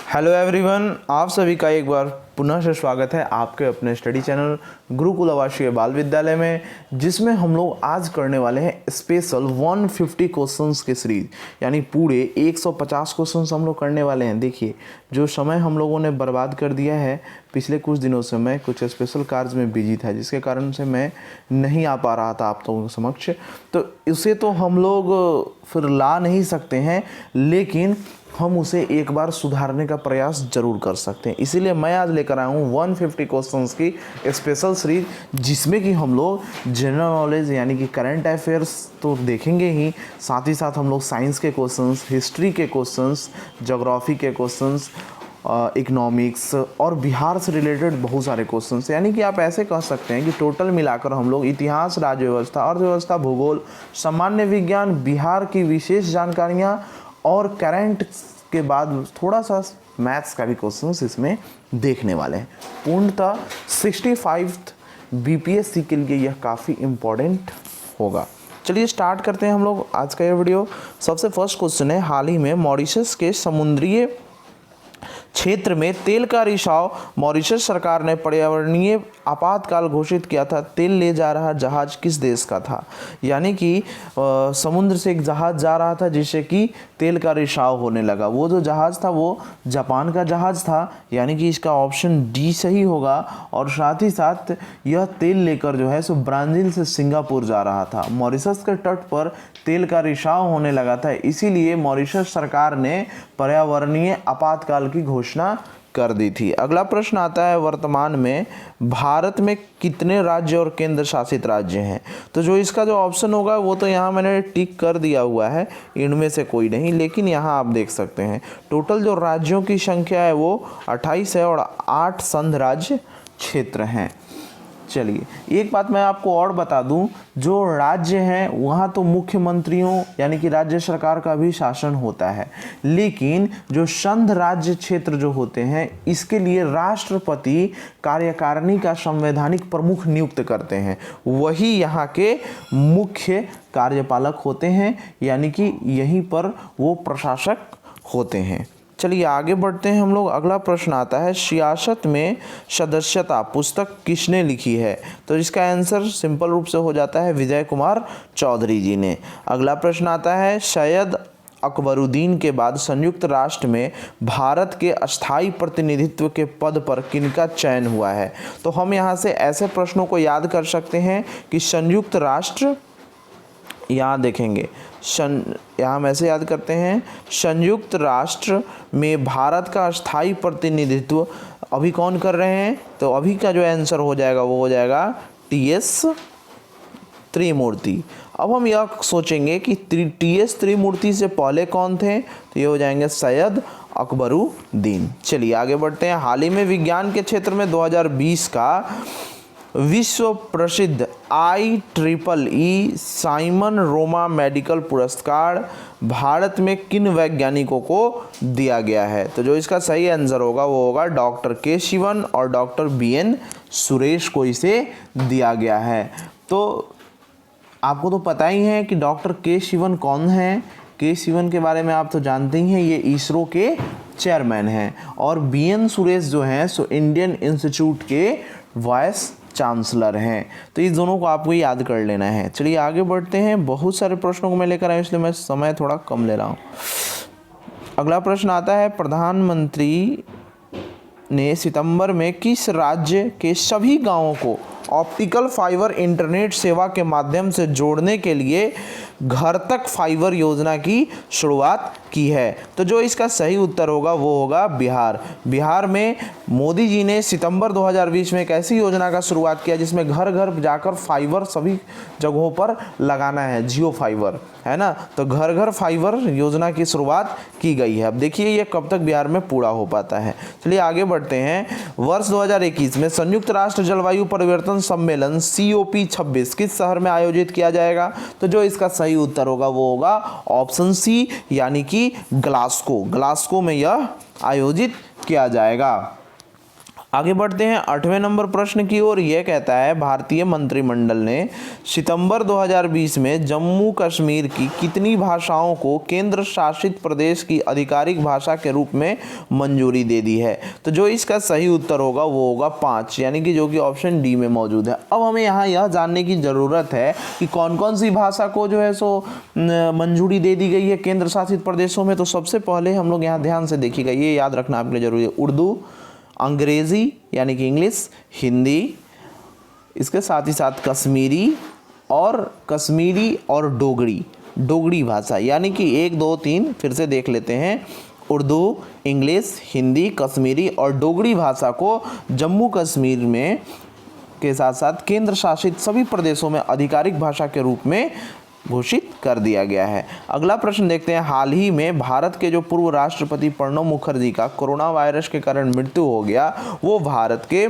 Hello everyone, आप सभी का एक बार पुनः से स्वागत है आपके अपने स्टडी चैनल गुरुकुल आवासीय बाल विद्यालय में, जिसमें हम लोग आज करने वाले हैं स्पेशल 150 क्वेश्चंस के सीरीज, यानी पूरे 150 क्वेश्चंस हम लोग करने वाले हैं। देखिए, जो समय हम लोगों ने बर्बाद कर दिया है पिछले कुछ दिनों से, मैं कुछ स्पेशल कार्य में बिजी था जिसके कारण से मैं नहीं आ पा रहा था आप लोगों के समक्ष, तो इसे तो हम लोग फिर ला नहीं सकते हैं, लेकिन हम उसे एक बार सुधारने का प्रयास जरूर कर सकते हैं। इसीलिए मैं आज लेकर आया हूँ 150 क्वेश्चंस की स्पेशल सीरीज, जिसमें कि हम लोग जनरल नॉलेज यानी कि करंट अफेयर्स तो देखेंगे ही, साथ ही साथ हम लोग साइंस के क्वेश्चंस, हिस्ट्री के क्वेश्चंस, ज्योग्राफी के क्वेश्चंस, इकोनॉमिक्स और बिहार से रिलेटेड बहुत सारे क्वेश्चंस, यानी कि आप ऐसे कह सकते हैं कि टोटल मिलाकर हम लोग इतिहास, राज्य व्यवस्था, अर्थव्यवस्था, भूगोल, सामान्य विज्ञान, बिहार की विशेष जानकारियाँ और करंट के बाद थोड़ा सा मैथ्स का भी क्वेश्चंस इसमें देखने वाले हैं। पूर्णतः 65 बीपीएससी के लिए यह काफ़ी इम्पोर्टेंट होगा। चलिए स्टार्ट करते हैं हम लोग आज का ये वीडियो। सबसे फर्स्ट क्वेश्चन है, हाल ही में मॉरिशस के समुद्रीय क्षेत्र में तेल का रिसाव, मॉरिशस सरकार ने पर्यावरणीय आपातकाल घोषित किया था। तेल ले जा रहा जहाज किस देश का था? यानी कि समुद्र से एक जहाज जा रहा था जिससे कि तेल का रिसाव होने लगा। वो जो जहाज था वो जापान का जहाज था, यानी कि इसका ऑप्शन डी सही होगा। और साथ ही साथ यह तेल लेकर जो है सो ब्राज़ील से सिंगापुर जा रहा था। मॉरिशस के तट पर तेल का रिसाव होने लगा था, इसीलिए मॉरिशस सरकार ने पर्यावरणीय आपातकाल की घोषणा कर दी थी। अगला प्रश्न आता है, वर्तमान में भारत में कितने राज्य और केंद्र शासित राज्य हैं? तो जो इसका जो ऑप्शन होगा वो तो यहाँ मैंने टिक कर दिया हुआ है, इनमें से कोई नहीं, लेकिन यहाँ आप देख सकते हैं टोटल जो राज्यों की संख्या है वो 28 है और 8 संघ राज्य क्षेत्र हैं। चलिए, एक बात मैं आपको और बता दूं, जो राज्य हैं वहाँ तो मुख्यमंत्रियों यानी कि राज्य सरकार का भी शासन होता है, लेकिन जो संघ राज्य क्षेत्र जो होते हैं इसके लिए राष्ट्रपति कार्यकारिणी का संवैधानिक प्रमुख नियुक्त करते हैं, वही यहाँ के मुख्य कार्यपालक होते हैं, यानी कि यहीं पर वो प्रशासक होते हैं। चलिए आगे बढ़ते हैं हम लोग। अगला प्रश्न आता है, सियासत में सदस्यता पुस्तक किसने लिखी है? तो इसका आंसर सिंपल रूप से हो जाता है विजय कुमार चौधरी जी ने। अगला प्रश्न आता है, सैयद अकबरुद्दीन के बाद संयुक्त राष्ट्र में भारत के अस्थायी प्रतिनिधित्व के पद पर किनका चयन हुआ है? तो हम यहाँ से ऐसे प्रश्नों को याद कर सकते हैं कि संयुक्त राष्ट्र, यहाँ देखेंगे यहाँ हम ऐसे याद करते हैं, संयुक्त राष्ट्र में भारत का स्थायी प्रतिनिधित्व अभी कौन कर रहे हैं? तो अभी का जो आंसर हो जाएगा वो हो जाएगा टीएस त्रिमूर्ति। अब हम यह सोचेंगे कि टीएस त्रिमूर्ति से पहले कौन थे? तो ये हो जाएंगे सैयद अकबरुद्दीन। चलिए आगे बढ़ते हैं। हाल ही में विज्ञान के क्षेत्र में 2020 का विश्व प्रसिद्ध IEEE साइमन रोमा मेडिकल पुरस्कार भारत में किन वैज्ञानिकों को दिया गया है? तो जो इसका सही आंसर होगा वो होगा डॉक्टर के शिवन और डॉक्टर BN सुरेश को इसे दिया गया है। तो आपको तो पता ही है कि डॉक्टर के शिवन कौन है। के शिवन के बारे में आप तो जानते ही हैं, ये इसरो के चेयरमैन हैं, और BN सुरेश जो हैं सो इंडियन इंस्टीट्यूट के वाइस चांसलर हैं। तो इस दोनों को आपको याद कर लेना है। चलिए आगे बढ़ते हैं। बहुत सारे प्रश्नों को मैं लेकर आया, इसलिए मैं समय थोड़ा कम ले रहा हूँ। अगला प्रश्न आता है, प्रधानमंत्री ने सितंबर में किस राज्य के सभी गांवों को ऑप्टिकल फाइबर इंटरनेट सेवा के माध्यम से जोड़ने के लिए घर तक फाइबर योजना की शुरुआत की है? तो जो इसका सही उत्तर होगा वो होगा बिहार। बिहार में मोदी जी ने सितंबर 2020 में एक ऐसी योजना का शुरुआत किया जिसमें घर घर जाकर फाइबर सभी जगहों पर लगाना है, जियो फाइबर, है ना। तो घर घर फाइबर योजना की शुरुआत की गई है। अब देखिए ये कब तक बिहार में पूरा हो पाता है। चलिए आगे बढ़ते हैं। वर्ष 2021 में संयुक्त राष्ट्र जलवायु परिवर्तन सम्मेलन COP26 किस शहर में आयोजित किया जाएगा? तो जो इसका सही उत्तर होगा वो होगा ऑप्शन सी, यानी कि ग्लासगो। ग्लासगो में यह आयोजित किया जाएगा। आगे बढ़ते हैं 8वें नंबर प्रश्न की ओर। यह कहता है भारतीय मंत्रिमंडल ने सितंबर 2020 में जम्मू कश्मीर की कितनी भाषाओं को केंद्र शासित प्रदेश की आधिकारिक भाषा के रूप में मंजूरी दे दी है? तो जो इसका सही उत्तर होगा वो होगा 5, यानी कि जो कि ऑप्शन डी में मौजूद है। अब हमें यहाँ यह जानने की ज़रूरत है कि कौन कौन सी भाषा को जो है सो मंजूरी दे दी गई है केंद्र शासित प्रदेशों में। तो सबसे पहले हम लोग यहाँ ध्यान से देखिएगा, ये याद रखना आपके लिए जरूरी है, उर्दू, अंग्रेज़ी यानी कि इंग्लिश, हिंदी, इसके साथ ही साथ कश्मीरी और डोगरी भाषा, यानी कि 1 2 3 फिर से देख लेते हैं। उर्दू, इंग्लिश, हिंदी, कश्मीरी और डोगरी भाषा को जम्मू कश्मीर में के साथ साथ केंद्र शासित सभी प्रदेशों में आधिकारिक भाषा के रूप में घोषित कर दिया गया है। अगला प्रश्न देखते हैं। हाल ही में भारत के जो पूर्व राष्ट्रपति प्रणब मुखर्जी का कोरोना वायरस के कारण मृत्यु हो गया, वो भारत के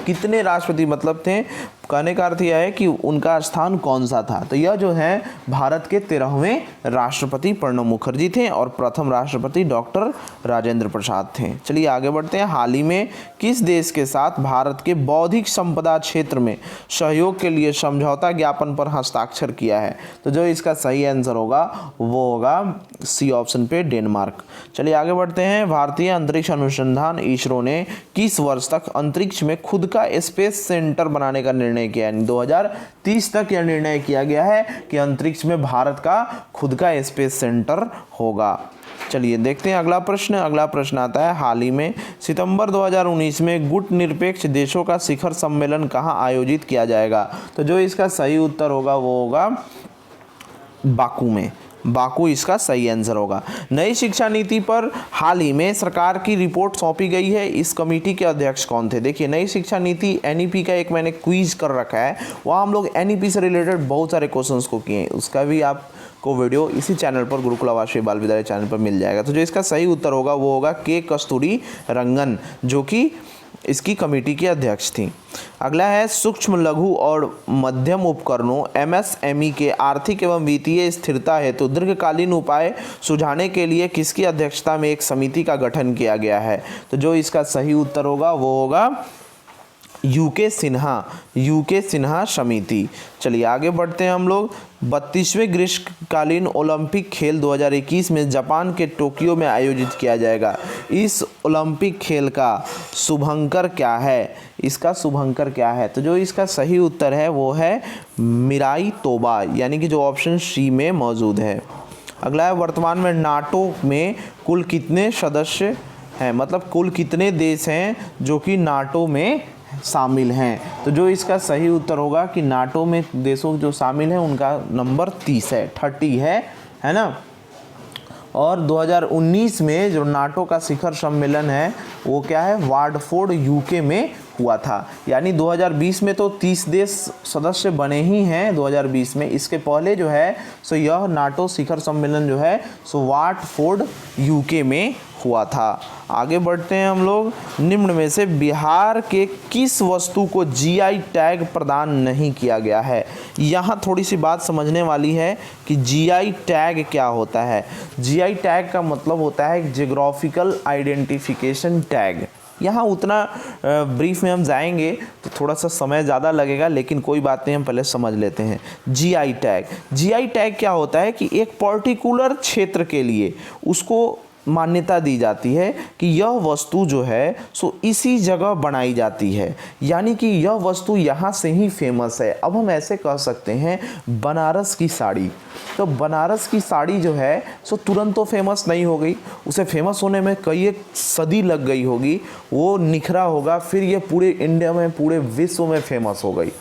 कितने राष्ट्रपति मतलब थे? कहने का अर्थ यह है कि उनका स्थान कौन सा था। तो यह जो है भारत के 13वें राष्ट्रपति प्रणब मुखर्जी थे और प्रथम राष्ट्रपति डॉक्टर राजेंद्र प्रसाद थे। चलिए आगे बढ़ते हैं। हाल ही में किस देश के साथ भारत के बौद्धिक संपदा क्षेत्र में सहयोग के लिए समझौता ज्ञापन पर हस्ताक्षर किया है? तो जो इसका सही आंसर होगा वो होगा सी ऑप्शन पे, डेनमार्क। चलिए आगे बढ़ते हैं। भारतीय अंतरिक्ष अनुसंधान इसरो ने किस वर्ष तक अंतरिक्ष में खुद का स्पेस सेंटर बनाने का निर्णय किया? यानी 2030 तक यह निर्णय किया गया है कि अंतरिक्ष में भारत का खुद का स्पेस सेंटर होगा। चलिए देखते हैं अगला प्रश्न। अगला प्रश्न आता है, हाल ही में सितंबर 2019 में गुट निरपेक्ष देशों का शिखर सम्मेलन कहां आयोजित किया जाएगा? तो जो इसका सही उत्तर होगा वो होगा बाकू में। बाकू इसका सही आंसर होगा। नई शिक्षा नीति पर हाल ही में सरकार की रिपोर्ट सौंपी गई है। इस कमेटी के अध्यक्ष कौन थे? देखिए, नई शिक्षा नीति एनईपी का एक मैंने क्विज कर रखा है, वहाँ हम लोग एनईपी से रिलेटेड बहुत सारे क्वेश्चंस को किए हैं। उसका भी आपको वीडियो इसी चैनल पर, गुरुकुल आवासीय बाल विद्यालय चैनल पर मिल जाएगा। तो जो इसका सही उत्तर होगा वो होगा के कस्तूरी रंगन, जो कि इसकी कमेटी की अध्यक्ष थी। अगला है, सूक्ष्म लघु और मध्यम उपकरणों एमएसएमई के आर्थिक एवं वित्तीय स्थिरता हेतु दीर्घकालीन उपाय सुझाने के लिए किसकी अध्यक्षता में एक समिति का गठन किया गया है? तो जो इसका सही उत्तर होगा वो होगा यूके सिन्हा समिति। चलिए आगे बढ़ते हैं हम लोग। 32वें ग्रीष्मकालीन ओलंपिक खेल 2021 में जापान के टोक्यो में आयोजित किया जाएगा। इस ओलंपिक खेल का शुभंकर क्या है? इसका शुभंकर क्या है? तो जो इसका सही उत्तर है वो है मिराई तोबा, यानी कि जो ऑप्शन सी में मौजूद है। अगला है, वर्तमान में नाटो में कुल कितने सदस्य हैं? मतलब कुल कितने देश हैं जो कि नाटो में शामिल हैं? तो जो इसका सही उत्तर होगा कि नाटो में देशों जो शामिल हैं उनका नंबर 30 है, 30 है ना। और 2019 में जो नाटो का शिखर सम्मेलन है वो क्या है? वार्डफोर्ड यूके में हुआ था। यानी 2020 में तो 30 देश सदस्य बने ही हैं 2020 में। इसके पहले जो है सो यह नाटो शिखर सम्मेलन जो है सो वार्डफोर्ड यूके में हुआ था। आगे बढ़ते हैं हम लोग। निम्न में से बिहार के किस वस्तु को जीआई टैग प्रदान नहीं किया गया है? यहाँ थोड़ी सी बात समझने वाली है कि जीआई टैग क्या होता है। जीआई टैग का मतलब होता है जियोग्राफिकल आइडेंटिफिकेशन टैग। यहाँ उतना ब्रीफ में हम जाएंगे तो थोड़ा सा समय ज़्यादा लगेगा, लेकिन कोई बात नहीं, हम पहले समझ लेते हैं। जीआई टैग क्या होता है कि एक पर्टिकुलर क्षेत्र के लिए उसको मान्यता दी जाती है कि यह वस्तु जो है सो इसी जगह बनाई जाती है, यानी कि यह वस्तु यहाँ से ही फेमस है। अब हम ऐसे कह सकते हैं बनारस की साड़ी, तो बनारस की साड़ी जो है सो तुरंत तो फेमस नहीं हो गई, उसे फेमस होने में कई एक सदी लग गई होगी, वो निखरा होगा, फिर ये पूरे इंडिया में, पूरे विश्व में फेमस हो गई।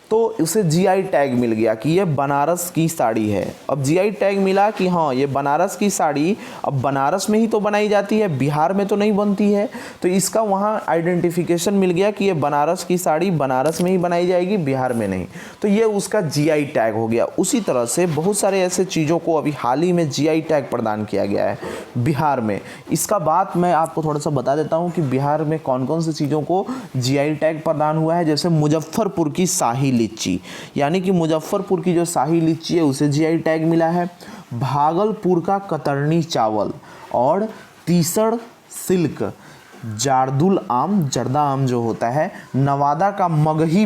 तो उसे जीआई टैग मिल गया कि ये बनारस की साड़ी है। अब जीआई टैग मिला कि हाँ ये बनारस की साड़ी अब बनारस में ही तो बनाई जाती है, बिहार में तो नहीं बनती है, तो इसका वहाँ आइडेंटिफिकेशन मिल गया कि ये बनारस की साड़ी बनारस में ही बनाई जाएगी, बिहार में नहीं। तो ये उसका जीआई टैग हो गया। उसी तरह से बहुत सारे ऐसे चीज़ों को अभी हाल ही में जीआई टैग प्रदान किया गया है बिहार में। इसका बात मैं आपको थोड़ा सा बता देता हूँ कि बिहार में कौन कौन सी चीज़ों को जीआई टैग प्रदान हुआ है। जैसे मुजफ्फरपुर की शाही लीची, यानी कि मुजफ्फरपुर की जो शाही लीची है उसे जीआई टैग मिला है। भागलपुर का कतरनी चावल और तीसर सिल्क, जार्दुल आम, जर्दा आम जो होता है, नवादा का मगही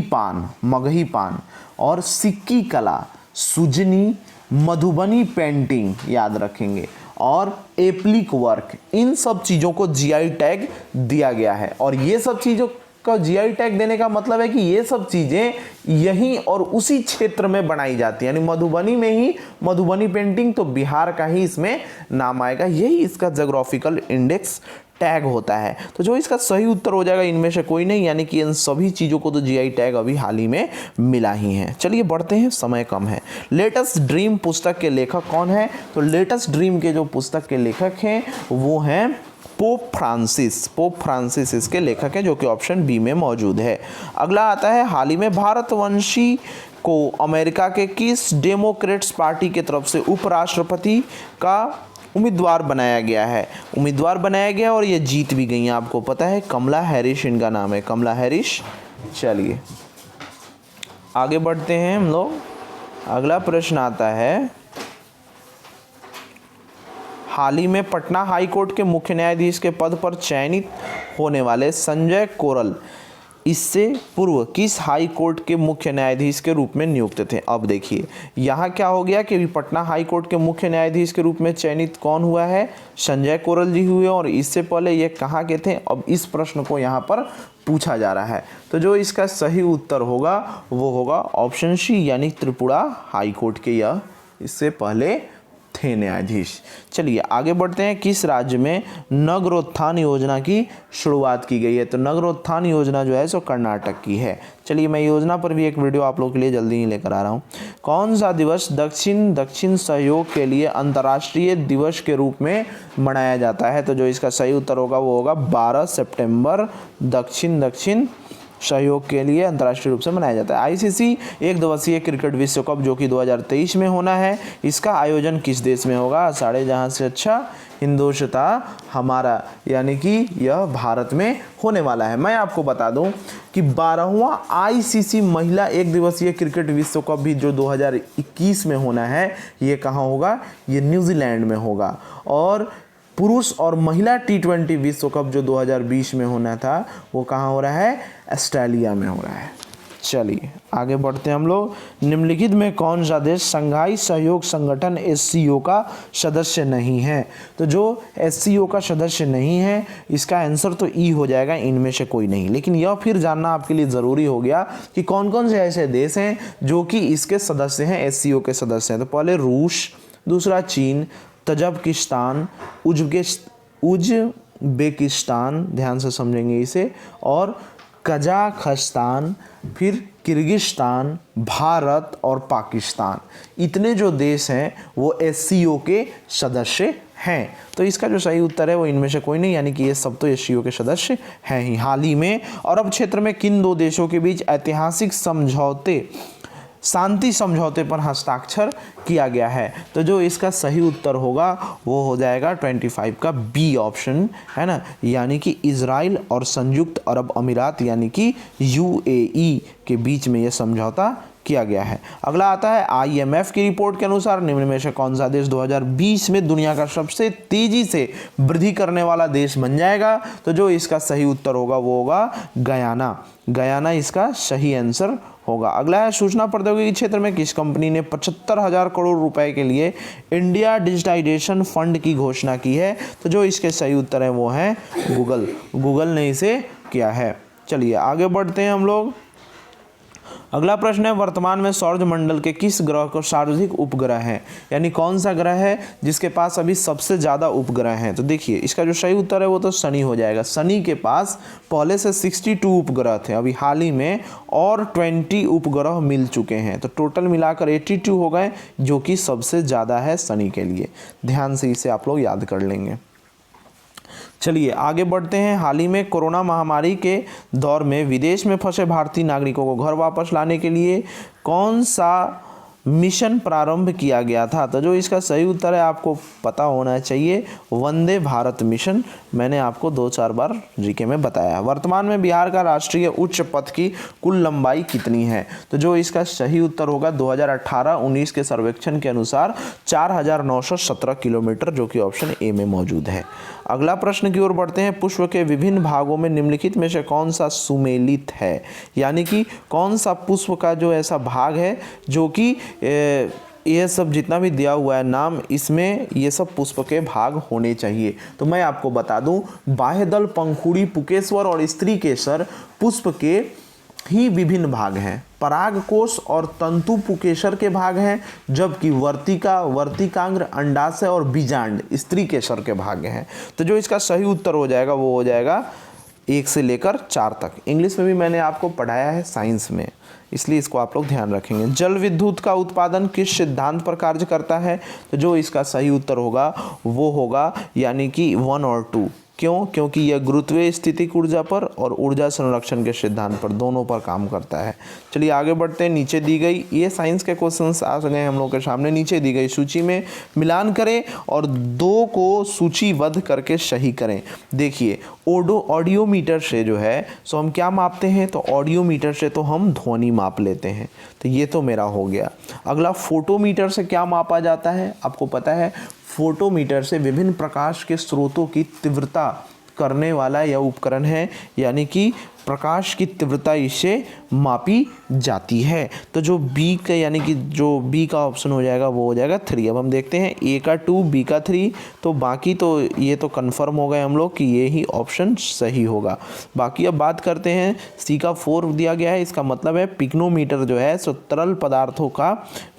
पान और सिक्की कला, सुजनी, मधुबनी पेंटिंग याद रखेंगे, और एप्लिक वर्क, इन सब चीज़ों को जीआई टैग दिया गया है। और ये सब चीज़ों का जीआई टैग देने का मतलब है कि ये सब चीज़ें यहीं और उसी क्षेत्र में बनाई जाती है, यानी मधुबनी में ही मधुबनी पेंटिंग, तो बिहार का ही इसमें नाम आएगा, यही इसका ज्योग्राफिकल इंडेक्स टैग होता है। तो जो इसका सही उत्तर हो जाएगा इनमें से कोई नहीं, यानी कि इन सभी चीज़ों को तो जीआई टैग अभी हाल ही में मिला ही है। चलिए बढ़ते हैं, समय कम है। लेटेस्ट ड्रीम पुस्तक के लेखक कौन है? तो लेटेस्ट ड्रीम के जो पुस्तक के लेखक हैं वो हैं पोप फ्रांसिस इसके लेखक हैं, जो कि ऑप्शन बी में मौजूद है। अगला आता है, हाल ही में भारतवंशी को अमेरिका के किस डेमोक्रेट्स पार्टी की तरफ से उपराष्ट्रपति का उम्मीदवार बनाया गया और ये जीत भी गई हैं, आपको पता है, कमला हैरिस इनका नाम है, कमला हैरिस। चलिए आगे बढ़ते हैं हम लोग। अगला प्रश्न आता है, हाल ही में पटना हाई कोर्ट के मुख्य न्यायाधीश के पद पर चयनित होने वाले संजय कोरल इससे पूर्व किस हाई कोर्ट के मुख्य न्यायाधीश के रूप में नियुक्त थे? अब देखिए यहाँ क्या हो गया कि पटना हाई कोर्ट के मुख्य न्यायाधीश के रूप में चयनित कौन हुआ है? संजय कोरल जी हुए, और इससे पहले ये कहाँ के थे? अब इस प्रश्न को यहाँ पर पूछा जा रहा है, तो जो इसका सही उत्तर होगा वो होगा ऑप्शन सी, यानी त्रिपुरा हाई कोर्ट के यह इससे पहले थे न्यायाधीश। चलिए आगे बढ़ते हैं, किस राज्य में नगरोत्थान योजना की शुरुआत की गई है? तो नगरोत्थान योजना जो है सो कर्नाटक की है। चलिए मैं योजना पर भी एक वीडियो आप लोगों के लिए जल्दी ही लेकर आ रहा हूँ। कौन सा दिवस दक्षिण सहयोग के लिए अंतर्राष्ट्रीय दिवस के रूप में मनाया जाता है? तो जो इसका सही उत्तर होगा वो होगा 12 सितंबर, दक्षिण सहयोग के लिए अंतर्राष्ट्रीय रूप से मनाया जाता है। आईसीसी एक दिवसीय क्रिकेट विश्व कप जो कि 2023 में होना है, इसका आयोजन किस देश में होगा? सारे जहां से अच्छा हिंदुस्तान हमारा, यानी कि यह भारत में होने वाला है। मैं आपको बता दूं कि 12वां आईसीसी महिला एक दिवसीय क्रिकेट विश्व कप भी जो 2021 में होना है, ये कहाँ होगा? ये न्यूजीलैंड में होगा। और पुरुष और महिला टी20 विश्व कप जो 2020 में होना था वो कहाँ हो रहा है? ऑस्ट्रेलिया में हो रहा है। चलिए आगे बढ़ते हैं हम लोग। निम्नलिखित में कौन सा देश संघाई सहयोग संगठन एससीओ का सदस्य नहीं है? तो जो एससीओ का सदस्य नहीं है इसका आंसर तो ई हो जाएगा, इनमें से कोई नहीं। लेकिन यह फिर जानना आपके लिए ज़रूरी हो गया कि कौन कौन से ऐसे देश हैं जो कि इसके सदस्य हैं, एससीओ के सदस्य हैं। तो पहले रूस, दूसरा चीन, तजाकिस्तान, उज्बेकिस्तान, ध्यान से समझेंगे इसे, और कजाखस्तान, फिर किर्गिस्तान, भारत और पाकिस्तान। इतने जो देश हैं वो एससीओ के सदस्य हैं। तो इसका जो सही उत्तर है वो इनमें से कोई नहीं, यानी कि ये सब तो एससीओ के सदस्य हैं ही। हाल ही में अरब क्षेत्र में किन दो देशों के बीच ऐतिहासिक शांति समझौते पर हस्ताक्षर किया गया है? तो जो इसका सही उत्तर होगा वो हो जाएगा 25 का बी ऑप्शन, है ना, यानी कि इजराइल और संयुक्त अरब अमीरात यानी कि यूएई के बीच में यह समझौता किया गया है। अगला आता है, आईएमएफ की रिपोर्ट के अनुसार निम्न में से कौन सा देश 2020 में दुनिया का सबसे तेजी से वृद्धि करने वाला देश बन जाएगा? तो जो इसका सही उत्तर होगा वो होगा गयाना इसका सही आंसर होगा। अगला है, सूचना प्रौद्योगिकी क्षेत्र में किस कंपनी ने 75,000 करोड़ रुपए के लिए इंडिया डिजिटाइजेशन फंड की घोषणा की है? तो जो इसके सही उत्तर है वो है गूगल ने इसे किया है। चलिए आगे बढ़ते हैं हम लोग। अगला प्रश्न है, वर्तमान में सौरमंडल के किस ग्रह को सर्वाधिक उपग्रह हैं? यानी कौन सा ग्रह है जिसके पास अभी सबसे ज़्यादा उपग्रह हैं? तो देखिए इसका जो सही उत्तर है वो तो शनि हो जाएगा। शनि के पास पहले से 62 उपग्रह थे, अभी हाल ही में और 20 उपग्रह मिल चुके हैं, तो टोटल मिलाकर 82 हो गए, जो कि सबसे ज़्यादा है शनि के लिए। ध्यान से इसे आप लोग याद कर लेंगे। चलिए आगे बढ़ते हैं। हाल ही में कोरोना महामारी के दौर में विदेश में फंसे भारतीय नागरिकों को घर वापस लाने के लिए कौन सा मिशन प्रारंभ किया गया था? तो जो इसका सही उत्तर है आपको पता होना चाहिए, वंदे भारत मिशन। मैंने आपको 2-4 बार जीके में बताया। वर्तमान में बिहार का राष्ट्रीय उच्च पथ की कुल लंबाई कितनी है? तो जो इसका सही उत्तर होगा 2018-19 के सर्वेक्षण के अनुसार 4,917 किलोमीटर, जो कि ऑप्शन ए में मौजूद है। अगला प्रश्न की ओर बढ़ते हैं। पुष्प के विभिन्न भागों में निम्नलिखित में से कौन सा सुमेलित है, यानी कि कौन सा पुष्प का जो ऐसा भाग है जो कि यह सब जितना भी दिया हुआ है नाम, इसमें ये सब पुष्प के भाग होने चाहिए। तो मैं आपको बता दूं, बाह्यदल, पंखुड़ी, पुकेश्वर और स्त्री केसर पुष्प के ही विभिन्न भाग हैं। परागकोश और तंतु पुकेसर के भाग हैं, जबकि वर्तिका, वर्तिकांग्र, अंडाशय और बीजांड स्त्री केसर के भाग हैं। तो जो इसका सही उत्तर हो जाएगा वो हो जाएगा 1 से लेकर 4 तक। इंग्लिश में भी मैंने आपको पढ़ाया है साइंस में, इसलिए इसको आप लोग ध्यान रखेंगे। जल विद्युत का उत्पादन किस सिद्धांत पर कार्य करता है? तो जो इसका सही उत्तर होगा वो होगा यानी कि 1 और 2। क्यों? क्योंकि यह गुरुत्वीय स्थितिक ऊर्जा पर और ऊर्जा संरक्षण के सिद्धांत पर, दोनों पर काम करता है। चलिए आगे बढ़ते हैं। नीचे दी गई, ये साइंस के क्वेश्चंस आ गए हम लोग के सामने। नीचे दी गई सूची में मिलान करें और 2 को सूचीबद्ध करके सही करें। देखिए, ऑडियोमीटर से जो है सो हम क्या मापते हैं? तो ऑडियोमीटर से तो हम ध्वनि माप लेते हैं, तो ये तो मेरा हो गया। अगला, फोटोमीटर से क्या मापा जाता है? आपको पता है, फोटोमीटर से विभिन्न प्रकाश के स्रोतों की तीव्रता करने वाला यह उपकरण है, यानी कि प्रकाश की तीव्रता इससे मापी जाती है। तो जो बी का यानी कि जो बी का ऑप्शन हो जाएगा वो हो जाएगा 3। अब हम देखते हैं, ए का 2, बी का 3, तो बाकी तो ये तो कंफर्म हो गए हम लोग कि ये ही ऑप्शन सही होगा। बाकी अब बात करते हैं, सी का 4 दिया गया है, इसका मतलब है पिग्नोमीटर जो है सो तरल पदार्थों का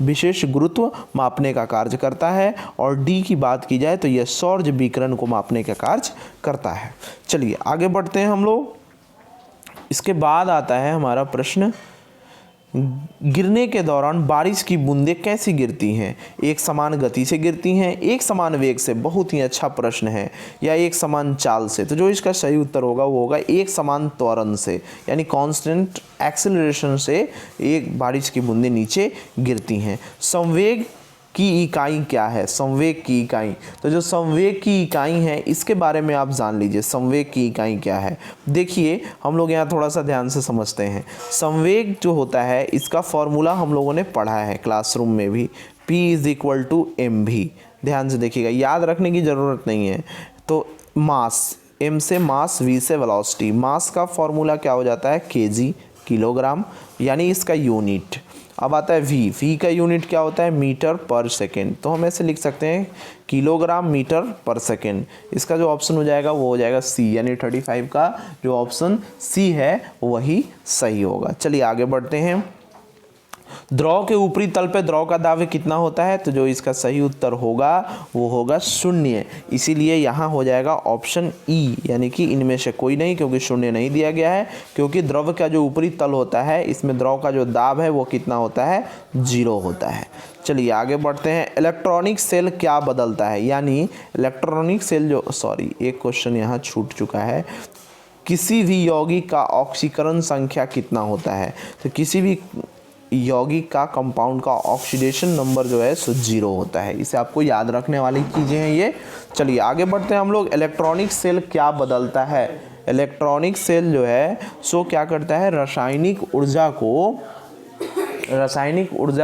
विशेष गुरुत्व मापने का कार्य करता है। और डी की बात की जाए तो यह सौर विकिरण को मापने का कार्य करता है। चलिए आगे बढ़ते हैं हम लोग। इसके बाद आता है हमारा प्रश्न, गिरने के दौरान बारिश की बूंदें कैसी गिरती हैं? एक समान गति से गिरती हैं, एक समान वेग से, बहुत ही अच्छा प्रश्न है, या एक समान चाल से? तो जो इसका सही उत्तर होगा वो होगा एक समान त्वरण से, यानी कांस्टेंट एक्सेलरेशन से एक बारिश की बूंदें नीचे गिरती हैं। संवेग की इकाई क्या है? संवेग की इकाई, तो जो संवेग की इकाई है इसके बारे में आप जान लीजिए। संवेग की इकाई क्या है? देखिए, हम लोग यहाँ थोड़ा सा ध्यान से समझते हैं। संवेग जो होता है इसका फॉर्मूला हम लोगों ने पढ़ा है क्लासरूम में भी, P = mv। ध्यान से देखिएगा, याद रखने की ज़रूरत नहीं है। तो मास, m से मास, v से वेलोसिटी। मास का फॉर्मूला क्या हो जाता है? kg, किलोग्राम, यानी इसका यूनिट। अब आता है v का यूनिट क्या होता है? मीटर पर सेकेंड। तो हम ऐसे लिख सकते हैं किलोग्राम मीटर पर सेकेंड। इसका जो ऑप्शन हो जाएगा वो हो जाएगा सी, यानी 35 का जो ऑप्शन सी है वही सही होगा। चलिए आगे बढ़ते हैं। द्रव के ऊपरी तल पे द्रव का दाब कितना होता है? तो जो इसका सही उत्तर होगा वो होगा 0। इसीलिए यहाँ हो जाएगा ऑप्शन ई, यानी कि इनमें से कोई नहीं, क्योंकि 0 नहीं दिया गया है, क्योंकि द्रव का जो ऊपरी तल होता है इसमें द्रव का जो दाब है वो कितना होता है? 0 होता है। चलिए आगे बढ़ते हैं। इलेक्ट्रॉनिक सेल क्या बदलता है? यानी इलेक्ट्रॉनिक सेल जो, सॉरी एक क्वेश्चन यहाँ छूट चुका है। किसी भी यौगिक का ऑक्सीकरण संख्या कितना होता है? तो किसी भी यौगिक का, कंपाउंड का ऑक्सीडेशन नंबर जो है सो 0 होता है। इसे आपको याद रखने वाली चीज़ें हैं ये। चलिए आगे बढ़ते हैं हम लोग। इलेक्ट्रॉनिक सेल क्या बदलता है? इलेक्ट्रॉनिक सेल जो है सो क्या करता है? रासायनिक ऊर्जा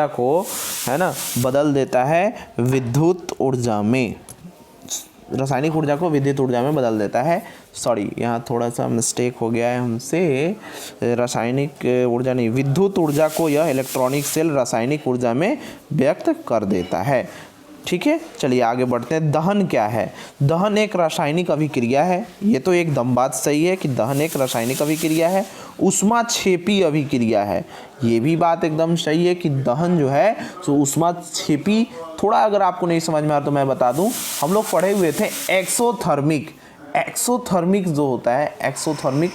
को है ना बदल देता है विद्युत ऊर्जा में। रासायनिक ऊर्जा को विद्युत ऊर्जा में बदल देता है। सॉरी, यहाँ थोड़ा सा मिस्टेक हो गया है हमसे। रासायनिक ऊर्जा नहीं, विद्युत ऊर्जा को यह इलेक्ट्रॉनिक सेल रासायनिक ऊर्जा में व्यक्त कर देता है। ठीक है, चलिए आगे बढ़ते हैं। दहन क्या है? दहन एक रासायनिक अभिक्रिया है। ये तो एकदम बात सही है कि दहन एक रासायनिक अभिक्रिया है। ऊष्माक्षेपी अभिक्रिया है, ये भी बात एकदम सही है कि दहन जो है तो ऊष्माक्षेपी। थोड़ा अगर आपको नहीं समझ में आ तो मैं बता दूं, हम लोग पढ़े हुए थे एक्सोथर्मिक जो होता है, एक्सोथर्मिक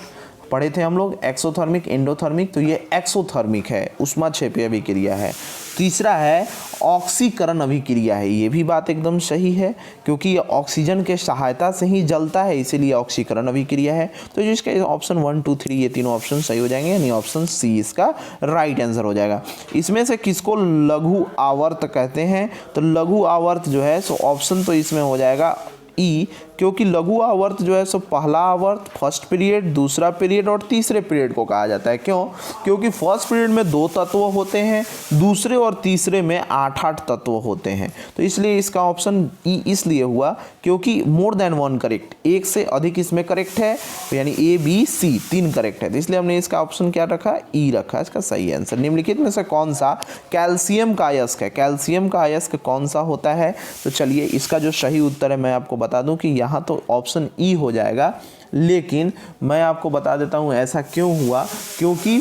पढ़े थे हम लोग, एक्सोथर्मिक, एंडोथर्मिक। तो ये एक्सोथर्मिक है, ऊष्माक्षेपी अभिक्रिया है। तीसरा है ऑक्सीकरण अभिक्रिया है, ये भी बात एकदम सही है क्योंकि ये ऑक्सीजन के सहायता से ही जलता है, इसीलिए ऑक्सीकरण अभिक्रिया है। तो जो इसका ऑप्शन 1, 2, 3 ये तीनों ऑप्शन सही हो जाएंगे, यानी ऑप्शन सी इसका राइट आंसर हो जाएगा। इसमें से किसको लघु आवर्त कहते हैं? तो लघु आवर्त जो है सो ऑप्शन तो इसमें हो जाएगा ई, क्योंकि लघु आवर्त जो है सो पहला आवर्त, फर्स्ट पीरियड, दूसरा पीरियड और तीसरे पीरियड को कहा जाता है। क्यों? क्योंकि फर्स्ट पीरियड में 2 तत्व होते हैं, दूसरे और तीसरे में 8-8 तत्व होते हैं। तो इसलिए इसका ऑप्शन ई इसलिए हुआ क्योंकि मोर देन 1 करेक्ट, एक से अधिक इसमें करेक्ट है, यानी ए बी सी 3 करेक्ट है। तो इसलिए हमने इसका ऑप्शन क्या रखा? ई रखा। इसका सही आंसर निम्नलिखित में से कौन सा कैल्शियम का अयस्क है? कैल्शियम का अयस्क कौन सा होता है? तो चलिए इसका जो सही उत्तर है मैं आपको बता दूं कि यहाँ तो ऑप्शन ई हो जाएगा, लेकिन मैं आपको बता देता हूँ ऐसा क्यों हुआ। क्योंकि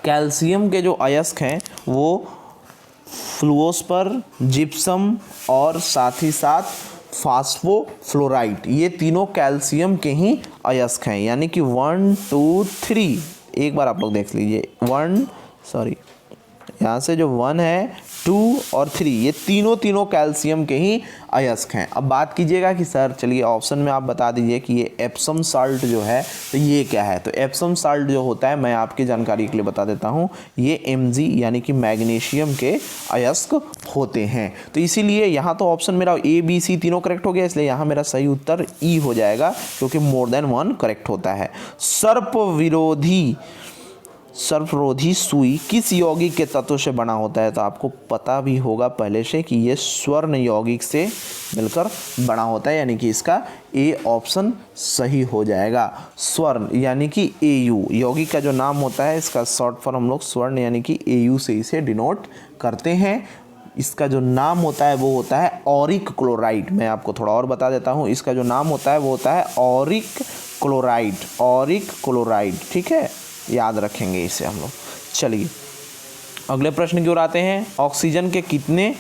कैल्शियम के जो अयस्क हैं वो फ्लूओस्पर, जिप्सम और साथ ही साथ फास्फोफ्लोराइड, ये तीनों कैल्शियम के ही अयस्क हैं। यानी कि 1 2 3, एक बार आप लोग देख लीजिए, यहाँ से जो 1 है, 2 और 3, ये तीनों कैल्शियम के ही अयस्क हैं। अब बात कीजिएगा कि सर चलिए ऑप्शन में आप बता दीजिए कि ये एप्सम साल्ट जो है तो ये क्या है। तो एप्सम साल्ट जो होता है, मैं आपकी जानकारी के लिए बता देता हूँ, ये Mg यानी कि मैग्नीशियम के अयस्क होते हैं। तो इसीलिए यहाँ तो ऑप्शन मेरा ए बी सी तीनों करेक्ट हो गया, इसलिए यहाँ मेरा सही उत्तर ई हो जाएगा, क्योंकि मोर देन 1 करेक्ट होता है। सर्परोधी सुई किस यौगिक के तत्व से बना होता है? तो आपको पता भी होगा पहले से कि ये स्वर्ण यौगिक से मिलकर बना होता है, यानी कि इसका ए ऑप्शन सही हो जाएगा। स्वर्ण यानी कि एयू, यौगिक का जो नाम होता है इसका शॉर्ट फॉर्म हम लोग स्वर्ण यानी कि एयू से इसे डिनोट करते हैं। इसका जो नाम होता है वो होता है ऑरिक क्लोराइड। मैं आपको थोड़ा और बता देता हूँ, इसका जो नाम होता है वो होता है ऑरिक क्लोराइड। ठीक है, याद रखेंगे इसे हम लोग। चलिए अगले प्रश्न की ओर आते हैं। ऑक्सीजन के कितने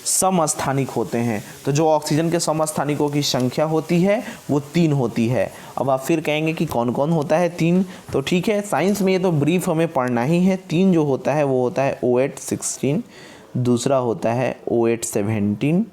समस्थानिक होते हैं? तो जो ऑक्सीजन के समस्थानिकों की संख्या होती है वो 3 होती है। अब आप फिर कहेंगे कि कौन कौन होता है 3? तो ठीक है, साइंस में ये तो ब्रीफ हमें पढ़ना ही है। 3 जो होता है वो होता है O8-16, दूसरा होता है O8-17,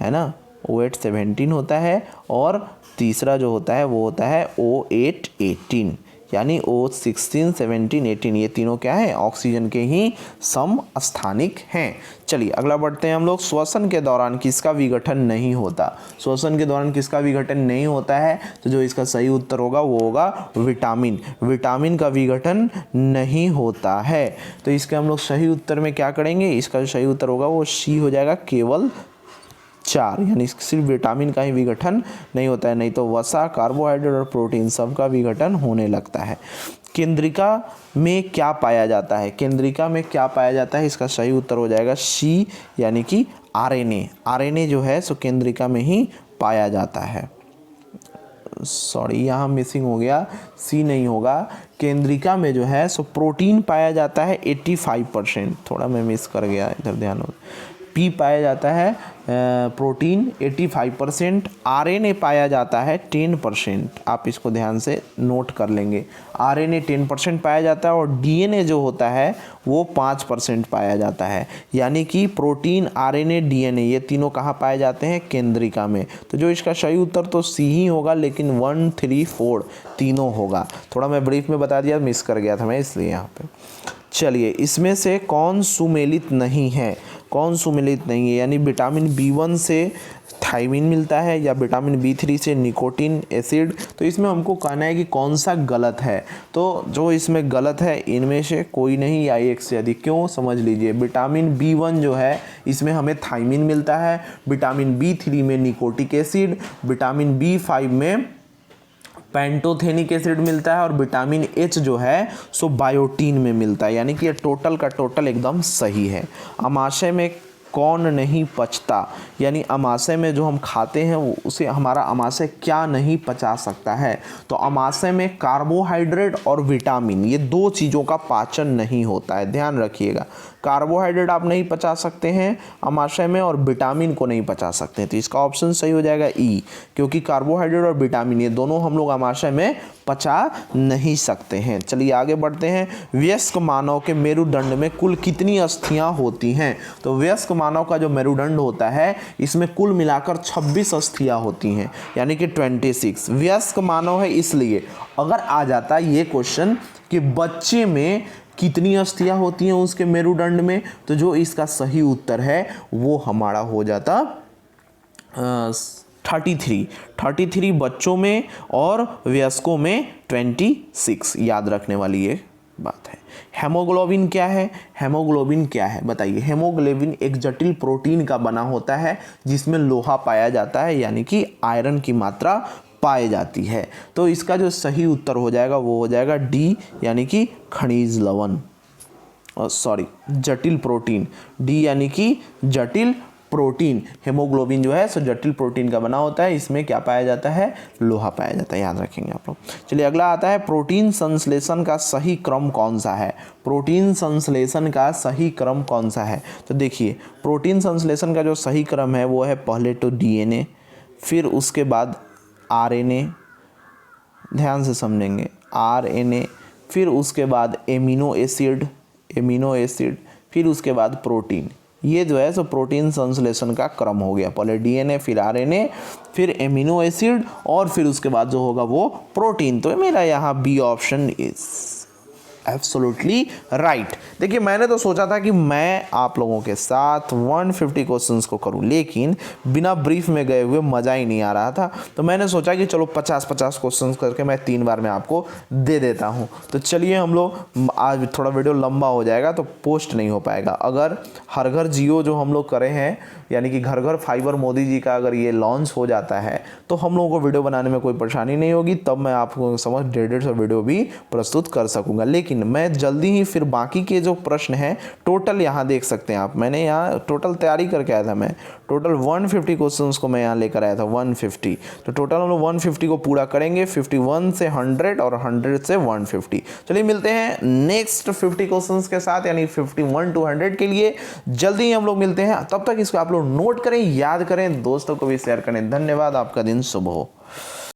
है ना, O8-17 होता है, और तीसरा जो होता है वो होता है O8-18, यानी O16, 17, 18, ये तीनों क्या है? ऑक्सीजन के ही समस्थानिक हैं। चलिए अगला बढ़ते हैं हम लोग। श्वसन के दौरान किसका विघटन नहीं होता? श्वसन के दौरान किसका विघटन नहीं होता है? तो जो इसका सही उत्तर होगा वो होगा विटामिन का विघटन नहीं होता है। तो इसके हम लोग सही उत्तर में क्या करेंगे? इसका जो सही उत्तर होगा वो सी हो जाएगा, केवल 4, यानी सिर्फ विटामिन का ही विघटन नहीं होता है, नहीं तो वसा, कार्बोहाइड्रेट और प्रोटीन सबका विघटन होने लगता है। केंद्रिका में क्या पाया जाता है? केंद्रिका में क्या पाया जाता है? इसका सही उत्तर हो जाएगा सी, यानी कि आरएनए जो है सो केंद्रिका में ही पाया जाता है। सॉरी, यहाँ मिसिंग हो गया, सी नहीं होगा। केंद्रिका में जो है सो प्रोटीन पाया जाता है 85%, थोड़ा मैं मिस कर गया, इधर ध्यान हो। पी पाया जाता है प्रोटीन 85%, आरएनए पाया जाता है 10%। आप इसको ध्यान से नोट कर लेंगे, आरएनए 10% पाया जाता है और डीएनए जो होता है वो 5% पाया जाता है। यानी कि प्रोटीन, आरएनए, डीएनए ये तीनों कहाँ पाए जाते हैं? केंद्रिका में। तो जो इसका सही उत्तर तो सी ही होगा, लेकिन 1 3 4 तीनों होगा। थोड़ा मैं ब्रीफ में बता दिया, मिस कर गया था मैं इसलिए यहाँ पे। चलिए इसमें से कौन सुमेलित नहीं है? कौन सुमेलित नहीं है? यानी विटामिन B1 से थायमिन मिलता है या विटामिन B3 से निकोटिन एसिड। तो इसमें हमको कहना है कि कौन सा गलत है। तो जो इसमें गलत है इनमें से कोई नहीं या एक से अधिक। क्यों? समझ लीजिए, विटामिन B1 जो है इसमें हमें थायमिन मिलता है, विटामिन B3 में निकोटिक एसिड, विटामिन B5 में पेंटोथेनिक एसिड मिलता है, और विटामिन H जो है सो बायोटीन में मिलता है। यानी कि ये टोटल का टोटल एकदम सही है। अमाशय में कौन नहीं पचता? यानी अमाशय में जो हम खाते हैं उसे हमारा अमाशय क्या नहीं पचा सकता है? तो अमाशय में कार्बोहाइड्रेट और विटामिन, ये 2 चीज़ों का पाचन नहीं होता है, ध्यान रखिएगा। कार्बोहाइड्रेट आप नहीं पचा सकते हैं अमाशय में, और विटामिन को नहीं पचा सकते हैं। तो इसका ऑप्शन सही हो जाएगा ई, क्योंकि कार्बोहाइड्रेट और विटामिन ये दोनों हम लोग अमाशय में पचा नहीं सकते हैं। चलिए आगे बढ़ते हैं। वयस्क मानव के मेरुदंड में कुल कितनी अस्थियां होती हैं? तो वयस्क मानव का जो मेरुदंड होता है इसमें कुल मिलाकर 26 अस्थियां होती हैं, यानी कि 26। वयस्क मानव है, इसलिए अगर आ जाता ये क्वेश्चन कि बच्चे में कितनी अस्थियां होती हैं उसके मेरुदंड में, तो जो इसका सही उत्तर है वो हमारा हो जाता 33 बच्चों में और वयस्कों में 26, याद रखने वाली ये बात है। हेमोग्लोबिन क्या है? हेमोग्लोबिन क्या है बताइए? हेमोग्लोबिन एक जटिल प्रोटीन का बना होता है जिसमें लोहा पाया जाता है, यानी कि आयरन की मात्रा पाई जाती है। तो इसका जो सही उत्तर हो जाएगा वो हो जाएगा डी, यानी कि खनिज लवण, सॉरी जटिल प्रोटीन। डी यानी कि जटिल प्रोटीन। हेमोग्लोबिन जो है सो जटिल प्रोटीन का बना होता है, इसमें क्या पाया जाता है? लोहा पाया जाता है, याद रखेंगे आप लोग। चलिए अगला आता है, प्रोटीन संश्लेषण का सही क्रम कौन सा है? प्रोटीन संश्लेषण का सही क्रम कौन सा है? तो देखिए प्रोटीन संश्लेषण का जो सही क्रम है वो है पहले तो डीएनए, फिर उसके बाद आरएनए, ध्यान से समझेंगे, आरएनए, फिर उसके बाद एमिनो एसिड, फिर उसके बाद प्रोटीन। ये जो है सो प्रोटीन संश्लेषण का क्रम हो गया। पहले डीएनए, फिर आरएनए, फिर एमिनो एसिड और फिर उसके बाद जो होगा वो प्रोटीन। तो मेरा यहाँ B option is absolutely right. देखिए मैंने तो सोचा था कि मैं आप लोगों के साथ 150 क्वेश्चंस को करूं, लेकिन बिना ब्रीफ में गए हुए मज़ा ही नहीं आ रहा था। तो मैंने सोचा कि चलो 50-50 क्वेश्चंस करके मैं 3 बार में आपको दे देता हूं। तो चलिए हम लोग, आज थोड़ा वीडियो लंबा हो जाएगा तो पोस्ट नहीं हो पाएगा। अगर हर घर जियो जो हम लोग करे हैं, यानी कि घर घर फाइबर मोदी जी का अगर ये लॉन्च हो जाता है तो हम लोगों को वीडियो बनाने में कोई परेशानी नहीं होगी, तब मैं आपको समझ 150 वीडियो भी प्रस्तुत कर सकूंगा। लेकिन मैं जल्दी ही फिर बाकी के जो प्रश्न हैं टोटल यहाँ देख सकते हैं आप, मैंने यहाँ टोटल तैयारी करके आया था। मैं टोटल 150 क्वेश्चंस को मैं यहाँ लेकर आया था, 150। तो टोटल हम लोग 150 को पूरा करेंगे, 51 से 100 और 100 से 150। चलिए मिलते हैं नेक्स्ट 50 क्वेश्चंस के साथ, यानी 51 to 100 के लिए जल्दी ही हम लोग मिलते हैं। तब तक इसको आप लोग नोट करें, याद करें, दोस्तों को भी शेयर करें। धन्यवाद, आपका दिन शुभ हो।